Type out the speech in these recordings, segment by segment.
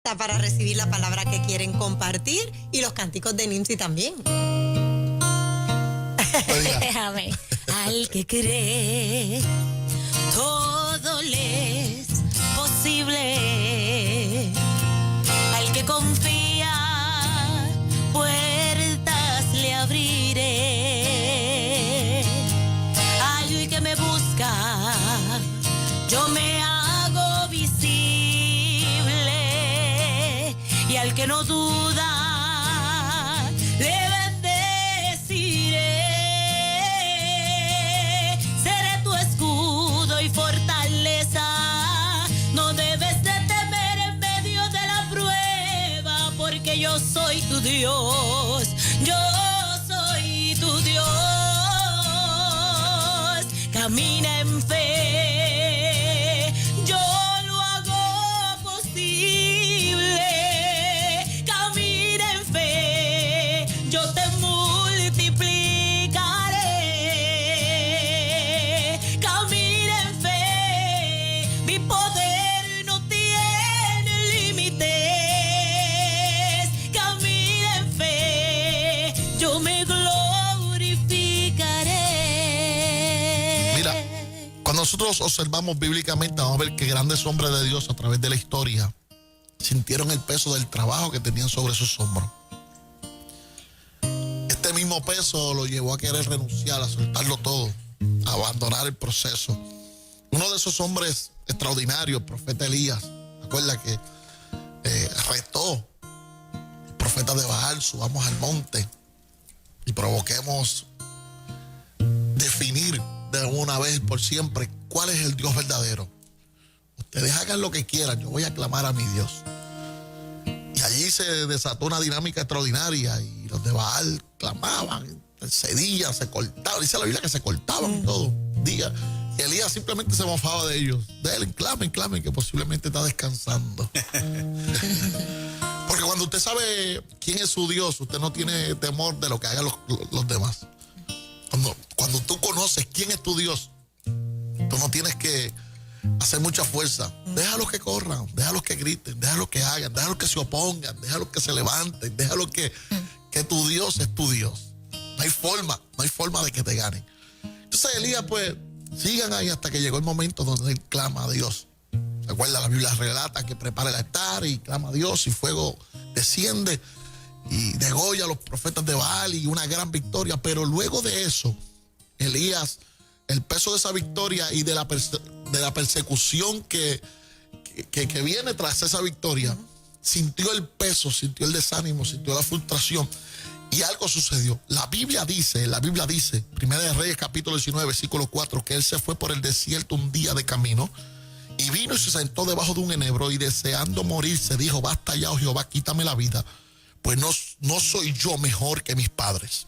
para recibir la palabra que quieren compartir y los cánticos de Nimsi también. Amén. Al que cree, todo le es posible. Al que confía, puertas le abriré. Ay, que me busca, yo me hago visible. Y al que no duda, le bendeciré. Seré tu escudo y fortaleza. No debes de temer en medio de la prueba, porque yo soy tu Dios. Yo soy tu Dios. Camina en fe. Yo lo hago posible. Camina en fe. Yo te multiplicaré. Camina en fe. Mi poder no tiene límites. Camina en fe. Yo me glorificaré. Mira, cuando nosotros observamos bíblicamente, vamos a ver que grandes hombres de Dios a través de la historia sintieron el peso del trabajo que tenían sobre sus hombros. Este mismo peso lo llevó a querer renunciar, a soltarlo todo, a abandonar el proceso. Uno de esos hombres extraordinarios, el profeta Elías, recuerda que retó al profeta de Baal: subamos al monte y provoquemos definir de una vez por siempre cuál es el Dios verdadero. Ustedes hagan lo que quieran, yo voy a clamar a mi Dios. Y allí se desató una dinámica extraordinaria y los de Baal clamaban, cedían, se cortaban. Dice la Biblia que se cortaban todo día. Y Elías simplemente se mofaba de ellos. Denle, clamen, clamen, que posiblemente está descansando. Porque cuando usted sabe quién es su Dios, usted no tiene temor de lo que hagan los demás. Cuando tú conoces quién es tu Dios, tú no tienes que hacer mucha fuerza. Déjalos que corran, déjalos que griten, déjalos que hagan, déjalos que se opongan, déjalos que se levanten, déjalos que tu Dios es tu Dios. No hay forma de que te ganen. Entonces Elías, pues, sigan ahí hasta que llegó el momento donde él clama a Dios. Recuerda, la Biblia relata que prepara el altar y clama a Dios y fuego desciende y degolla a los profetas de Baal y una gran victoria. Pero luego de eso, Elías, el peso de esa victoria y de la persecución que viene tras esa victoria, sintió el peso, sintió el desánimo, sintió la frustración y algo sucedió. La Biblia dice, Primera de Reyes capítulo 19, versículo 4, que él se fue por el desierto un día de camino y vino y se sentó debajo de un enebro y deseando morirse dijo: basta ya, oh Jehová, quítame la vida, pues no soy yo mejor que mis padres.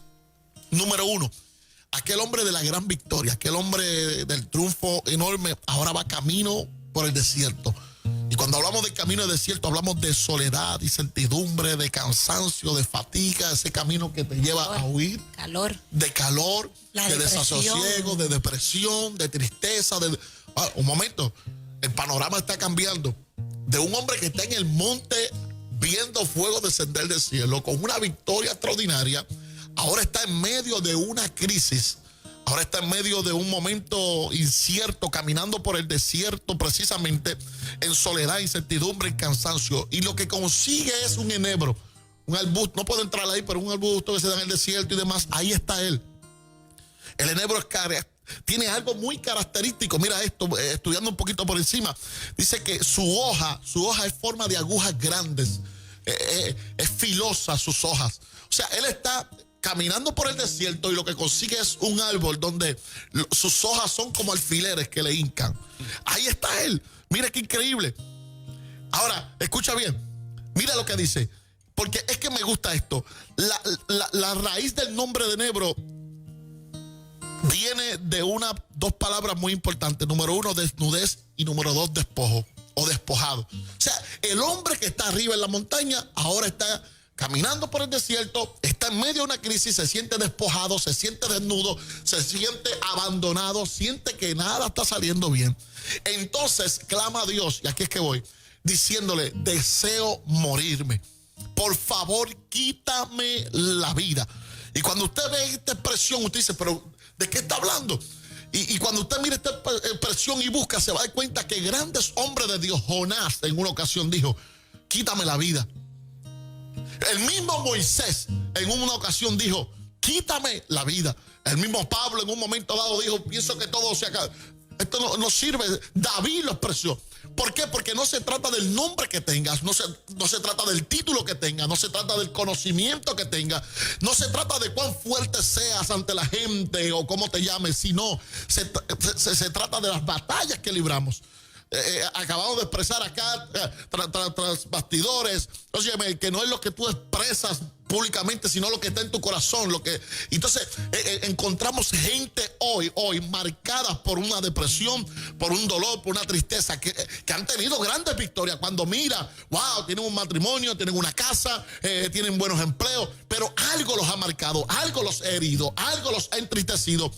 Número uno, aquel hombre de la gran victoria, aquel hombre del triunfo enorme, ahora va camino por el desierto. Y cuando hablamos de camino de desierto, hablamos de soledad, de incertidumbre, de cansancio, de fatiga, ese camino que te lleva a huir. De calor, de desasosiego, de depresión, de tristeza. Un momento, el panorama está cambiando. De un hombre que está en el monte viendo fuego descender del cielo, con una victoria extraordinaria, ahora está en medio de una crisis. Ahora está en medio de un momento incierto, caminando por el desierto, precisamente en soledad, incertidumbre y cansancio. Y lo que consigue es un enebro, un arbusto. No puedo entrar ahí, pero un arbusto que se da en el desierto y demás. Ahí está él. El enebro tiene algo muy característico. Mira esto, estudiando un poquito por encima. Dice que su hoja es forma de agujas grandes. Es filosa sus hojas. O sea, él está caminando por el desierto y lo que consigue es un árbol donde sus hojas son como alfileres que le hincan. Ahí está él. Mira qué increíble. Ahora, escucha bien. Mira lo que dice. Porque es que me gusta esto. La raíz del nombre de enebro viene de dos palabras muy importantes. Número uno, desnudez, y número dos, despojo o despojado. O sea, el hombre que está arriba en la montaña ahora está caminando por el desierto, está en medio de una crisis, se siente despojado, se siente desnudo, se siente abandonado, siente que nada está saliendo bien. Entonces clama a Dios, y aquí es que voy. diciéndole, deseo morirme. Por favor, quítame la vida. Y cuando usted ve esta expresión, usted dice, pero ¿de qué está hablando? Y cuando usted mira esta expresión y busca, se va a dar cuenta que grandes hombres de Dios, Jonás en una ocasión dijo, quítame la vida. El mismo Moisés en una ocasión dijo, quítame la vida. El mismo Pablo en un momento dado dijo, pienso que todo se acaba. Esto no sirve. David lo expresó. ¿Por qué? Porque no se trata del nombre que tengas, no se trata del título que tengas, no se trata del conocimiento que tengas, no se trata de cuán fuerte seas ante la gente o cómo te llames, sino se trata de las batallas que libramos. Acabamos de expresar acá tras bastidores, óyeme, que no es lo que tú expresas públicamente, sino lo que está en tu corazón. Entonces encontramos gente hoy marcada por una depresión, por un dolor, por una tristeza, que han tenido grandes victorias. Cuando mira, wow, tienen un matrimonio, tienen una casa, tienen buenos empleos, pero algo los ha marcado, algo los ha herido, algo los ha entristecido.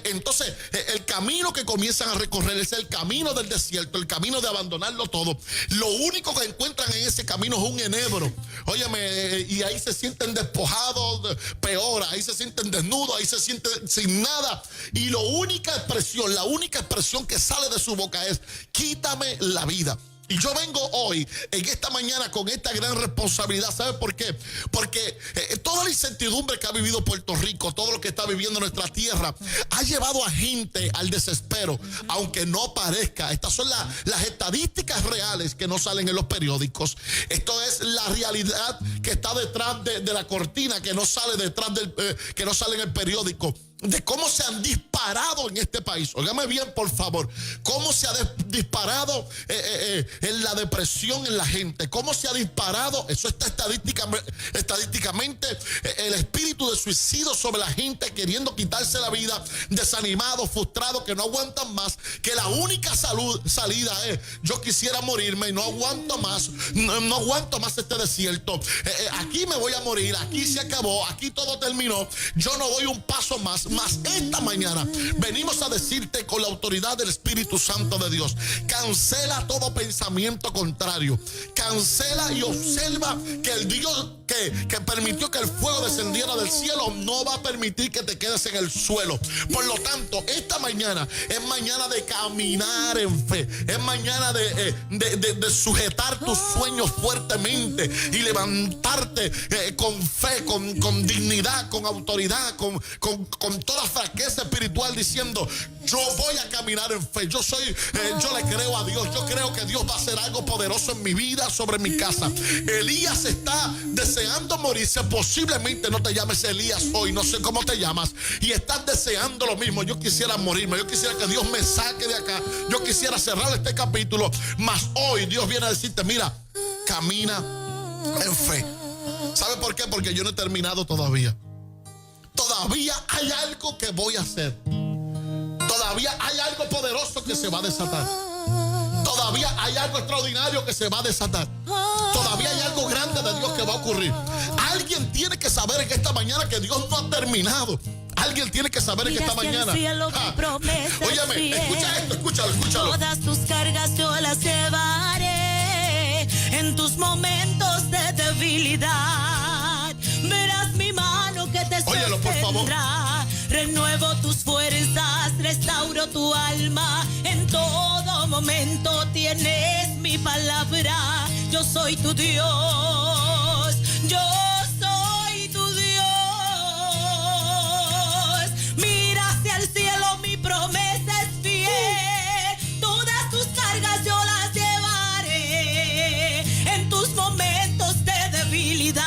Entonces el camino que comienzan a recorrer es el camino del desierto, el camino de abandonarlo todo. Lo único que encuentran en ese camino es un enebro. Óyeme, y ahí se sienten despojados, peor, ahí se sienten desnudos, ahí se sienten sin nada. Y la única expresión que sale de su boca es, quítame la vida. Y yo vengo hoy, en esta mañana, con esta gran responsabilidad. ¿Sabe por qué? Porque toda la incertidumbre que ha vivido Puerto Rico, todo lo que está viviendo nuestra tierra, ha llevado a gente al desespero, aunque no parezca. Estas son las estadísticas reales que no salen en los periódicos. Esto es la realidad que está detrás de la cortina, que no sale que no sale en el periódico. De cómo se han disparado en este país. Óigame bien, por favor. Cómo se ha disparado en la depresión en la gente. Cómo se ha disparado, eso está estadísticamente, el espíritu de suicidio sobre la gente, queriendo quitarse la vida, desanimados, frustrados, que no aguantan más. Que la única salida es, yo quisiera morirme y no aguanto más. No aguanto más este desierto. Aquí me voy a morir. Aquí se acabó. Aquí todo terminó. Yo no voy un paso más. Mas esta mañana venimos a decirte con la autoridad del Espíritu Santo de Dios, cancela todo pensamiento contrario, cancela y observa que el Dios que permitió que el fuego descendiera del cielo no va a permitir que te quedes en el suelo. Por lo tanto, esta mañana es mañana de caminar en fe, es mañana de sujetar tus sueños fuertemente y levantarte con fe, con dignidad, con autoridad, con toda fraqueza espiritual, diciendo, yo voy a caminar en fe. Yo le creo a Dios. Yo creo que Dios va a hacer algo poderoso en mi vida, sobre mi casa. Elías está deseando morirse. Posiblemente no te llames Elías hoy, no sé cómo te llamas, y estás deseando lo mismo. Yo quisiera morirme, yo quisiera que Dios me saque de acá, yo quisiera cerrar este capítulo, mas hoy Dios viene a decirte, mira, camina en fe. ¿Sabe por qué? Porque yo no he terminado todavía. Todavía hay algo que voy a hacer. Todavía hay algo poderoso que se va a desatar. Todavía hay algo extraordinario que se va a desatar. Todavía hay algo grande de Dios que va a ocurrir. Alguien tiene que saber en esta mañana que Dios no ha terminado. Alguien tiene que saber en esta mañana. Óyeme, escucha esto, escúchalo. Todas tus cargas yo las llevaré en tus momentos de debilidad. Verás mi mano que te óyelo, por favor. Renuevo tus fuerzas, restauro tu alma. En todo momento tienes mi palabra. Yo soy tu Dios. Yo soy tu Dios. Mira hacia el cielo, mi promesa es fiel. Todas tus cargas yo las llevaré en tus momentos de debilidad.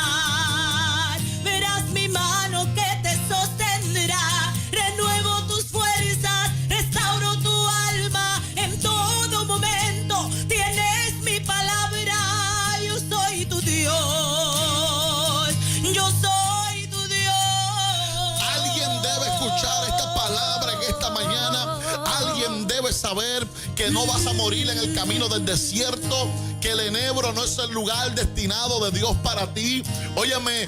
Saber que no vas a morir en el camino del desierto, que el enebro no es el lugar destinado de Dios para ti. Óyeme,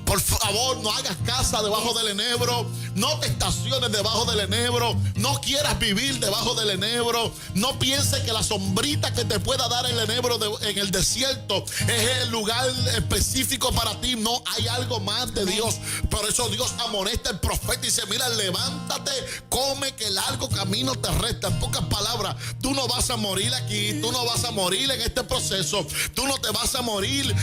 por favor, no hagas casa debajo del enebro, no te estaciones debajo del enebro, no quieras vivir debajo del enebro, no pienses que la sombrita que te pueda dar el enebro en el desierto es el lugar específico para ti. No, hay algo más de Dios. Por eso Dios amonesta al profeta y dice: mira, levántate, come, que largo camino te resta. En pocas palabras, tú no vas a morir aquí, tú no vas a morir en este proceso, tú no te vas a morir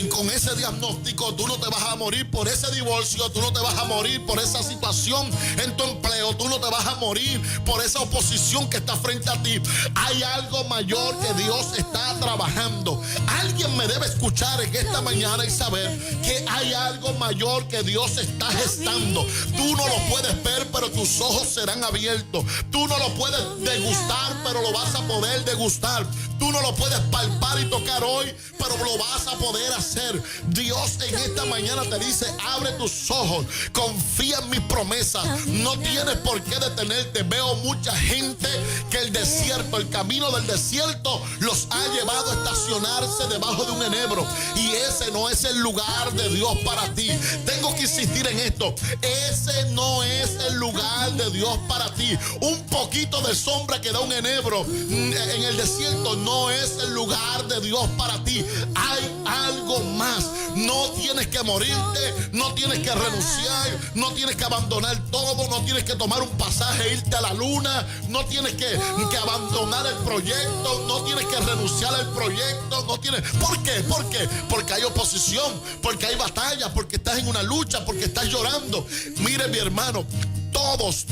con ese diagnóstico, tú no te vas a morir por ese divorcio, tú no te vas a morir por esa situación en tu empleo, tú no te vas a morir por esa oposición que está frente a ti. Hay algo mayor que Dios está trabajando. Alguien me debe escuchar en esta mañana y saber que hay algo mayor que Dios está gestando. Tú no lo puedes ver, pero tus ojos serán abiertos. Tú no lo puedes degustar, pero lo vas a poder degustar. Tú no lo puedes palpar y tocar hoy, pero lo vas a poder hacer. Dios en esta mañana te dice: abre tus ojos, confía en mis promesas. No tienes por qué detenerte. Veo mucha gente que el desierto, el camino del desierto los ha llevado a estacionarse debajo de un enebro, y ese no es el lugar de Dios para ti. Tengo que insistir en esto: ese no es el lugar de Dios para ti. Un poquito de sombra que da un enebro en el desierto no es el lugar de Dios para ti. Hay algo más. No tienes que morirte, no tienes que renunciar, no tienes que abandonar todo, no tienes que tomar un pasaje e irte a la luna, no tienes que abandonar el proyecto, no tienes que renunciar al proyecto, no tienes. ¿Por qué? ¿Por qué? Porque hay oposición, porque hay batalla, porque estás en una lucha, porque estás llorando. Mire, mi hermano, todos,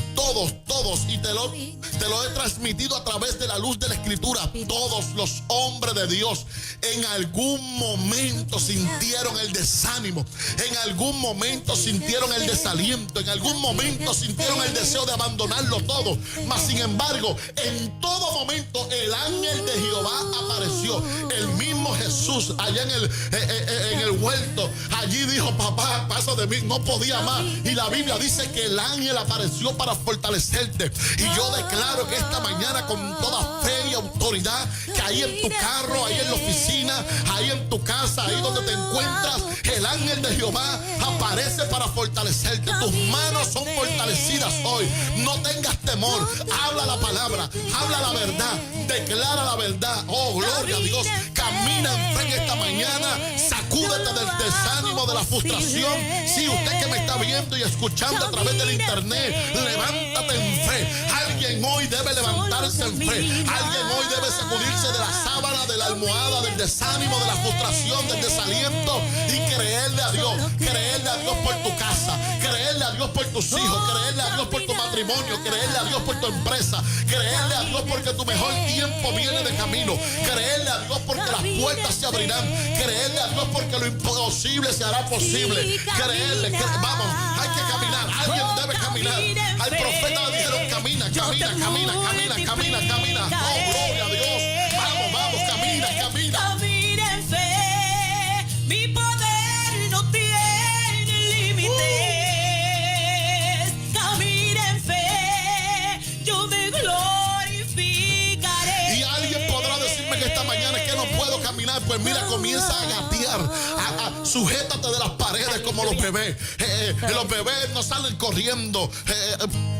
y te lo he transmitido a través de la luz de la Escritura. Todos los hombres de Dios en algún momento sintieron el desánimo, en algún momento sintieron el desaliento, en algún momento sintieron el deseo de abandonarlo todo. Mas sin embargo, en todo momento el ángel de Jehová apareció. El mismo Jesús allá en el huerto, allí dijo: papá, pasa de mí, no podía más. Y la Biblia dice que el ángel apareció para fortalecerte. Y yo declaro que esta mañana, con toda fe y autoridad, que ahí en tu carro, ahí en la oficina, ahí en tu casa, ahí donde te encuentras, el ángel de Jehová aparece para fortalecerte. Tus manos son fortalecidas hoy. No tengas temor. Habla la palabra, habla la verdad, declara la verdad. Oh, gloria a Dios. Camina en fe esta mañana. Sacúdete del desánimo, de la frustración. Sí, usted que me está viendo y escuchando a través del internet, levántate en fe. Alguien hoy debe levantarse en fe. Alguien hoy debe sacudirse de la sábana, de la almohada, del desánimo, de la frustración, del desaliento, y creerle a Dios. Creerle a Dios por tu casa, creerle a Dios por tus hijos, creerle a Dios por tu matrimonio, creerle a Dios por tu empresa, creerle a Dios porque tu mejor tiempo viene de camino, creerle a Dios porque las puertas se abrirán, creerle a Dios porque lo imposible se hará posible. Creerle, vamos, hay que caminar, alguien debe caminar. Al profeta le dijeron: camina, camina, camina, camina, camina, camina. Oh, gloria a Dios. Vamos, vamos, camina, camina. Camina en fe, mi poder no tiene límites. Camina en fe, yo me glorificaré. Y alguien podrá decirme que esta mañana es que no puedo caminar. Pues mira, comienza a gatear, sujétate de las paredes como los bebés. Los bebés no salen corriendo,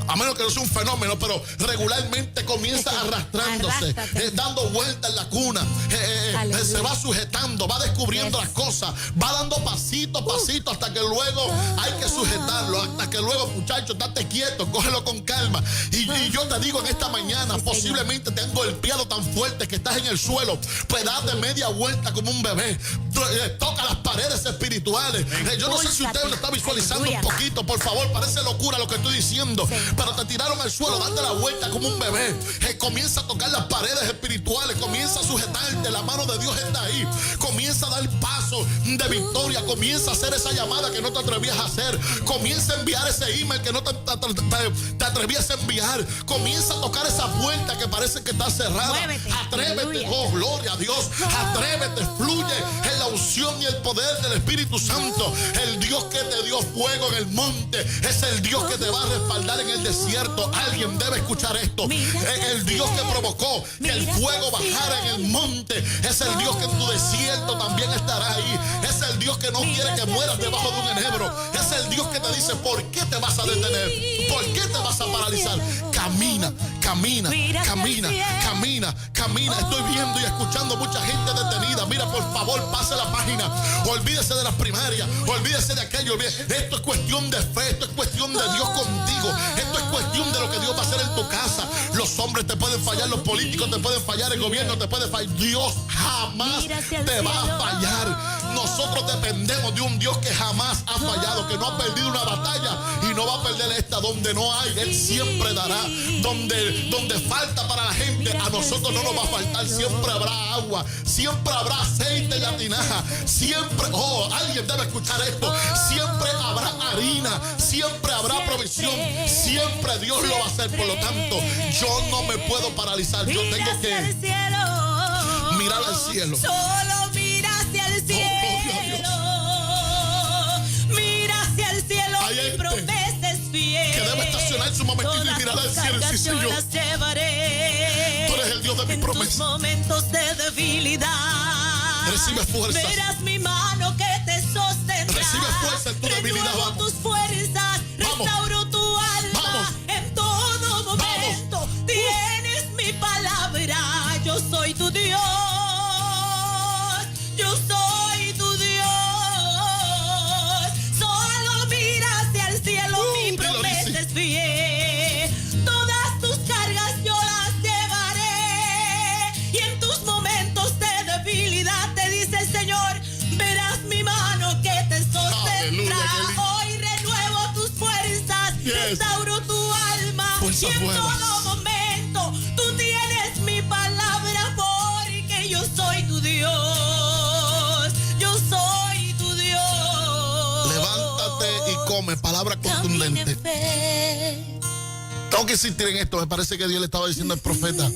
a menos que no sea un fenómeno, pero regularmente comienza arrastrándose, dando vueltas en la cuna, se va sujetando, va descubriendo las cosas, va dando pasito a pasito hasta que luego hay que sujetarlo, hasta que luego, muchachos, date quieto, cógelo con calma. Y yo te digo en esta mañana, posiblemente te han golpeado tan fuerte que estás en el suelo, pues date media vuelta como un bebé, toca las paredes espirituales. Yo no sé si usted lo está visualizando un poquito, por favor, parece locura lo que estoy diciendo, pero te tiraron al suelo, date la vuelta como un bebé, comienza a tocar las paredes espirituales, comienza a sujetarte, la mano de Dios está ahí, comienza a dar paso de victoria, comienza a hacer esa llamada que no te atrevías a hacer, comienza a enviar ese email que no te atrevías a enviar, comienza a tocar esa puerta que parece que está cerrada. Atrévete, oh, gloria a Dios, atrévete, fluye en la unción unción y el poder del Espíritu Santo. El Dios que te dio fuego en el monte es el Dios que te va a respaldar en el desierto. Alguien debe escuchar esto. El Dios que provocó que el fuego bajara en el monte es el Dios que en tu desierto también estará ahí. Es el Dios que no quiere que mueras debajo de un enebro. Es el Dios que te dice, ¿por qué te vas a detener? ¿Por qué te vas a paralizar? Camina, camina, camina, camina, camina. Estoy viendo y escuchando mucha gente detenida. Mira, por favor, pase la página. Olvídese de las primarias, olvídese de aquello. Esto es cuestión de fe, esto es cuestión de Dios contigo. Esto es cuestión de lo que Dios va a hacer en tu casa. Los hombres te pueden fallar, los políticos te pueden fallar, el gobierno te puede fallar. Dios jamás te va a fallar. Nosotros dependemos de un Dios que jamás ha fallado, que no ha perdido una batalla y no va a perder esta. Donde no hay, Él siempre dará. Donde falta para la gente, a nosotros no nos va a faltar. Siempre habrá agua, siempre habrá aceite en la tinaja, siempre, alguien debe escuchar esto, siempre habrá harina, siempre habrá provisión, siempre Dios lo va a hacer. Por lo tanto, yo no me puedo paralizar, yo tengo que mirar al cielo. Solo mira hacia el cielo. Mira hacia el cielo. Mi promesa es fiel. Que debe estacionar su momentito y mirar al cielo y decir, Señor, tú eres el Dios de mi promesa. En tus momentos de debilidad, recibe fuerza. verás mi mano que te sostendrá. Recibe fuerza en tu debilidad. Renuevo tus fuerzas, restauro tu alma. Vamos. En todo momento. Vamos. Tienes mi palabra. Yo soy tu Dios. Yo soy tu Dios. Solo mira hacia el cielo. Mi promesa es fiel. Todas tus cargas yo las llevaré. Y en tus momentos de debilidad te dice el Señor, verás mi mano que te sostendrá. Hoy renuevo tus fuerzas, restauro tu alma. Fuerza, y en fuerza. todo momento tú tienes mi palabra, porque yo soy tu Dios. Yo soy tu Dios. Levántate y come, palabra contundente. Tengo que insistir en esto. Me parece que Dios le estaba diciendo al profeta,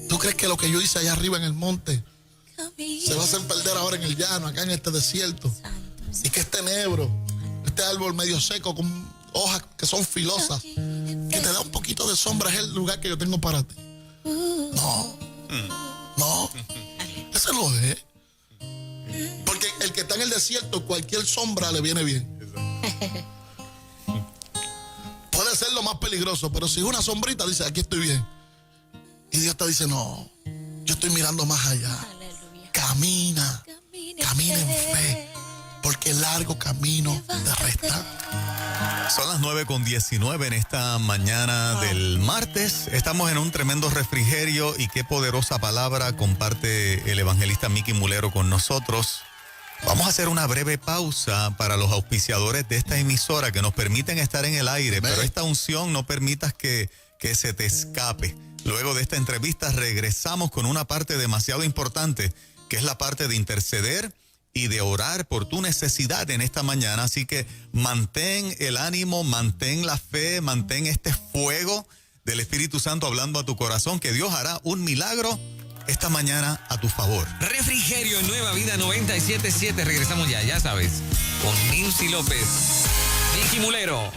¿tú crees que lo que yo hice allá arriba en el monte se va a hacer perder ahora en el llano, acá en este desierto? Y que este enebro, este árbol medio seco con hojas que son filosas, que te da un poquito de sombra, es el lugar que yo tengo para ti. No, ese no es. Porque el que está en el desierto, cualquier sombra le viene bien. Puede ser lo más peligroso, pero si es una sombrita, dice, aquí estoy bien. Y Dios te dice, no, yo estoy mirando más allá. Camina en fe, porque el largo camino te resta. Son las 9:19 en esta mañana del martes. Estamos en un tremendo refrigerio y qué poderosa palabra comparte el evangelista Mickey Mulero con nosotros. Vamos a hacer una breve pausa para los auspiciadores de esta emisora que nos permiten estar en el aire, pero esta unción no permitas que se te escape. Luego de esta entrevista regresamos con una parte demasiado importante, que es la parte de interceder y de orar por tu necesidad en esta mañana. Así que mantén el ánimo, mantén la fe, mantén este fuego del Espíritu Santo hablando a tu corazón, que Dios hará un milagro esta mañana a tu favor. Refrigerio Nueva Vida 97.7. Regresamos ya sabes, con Nincy López, Mickey Mulero.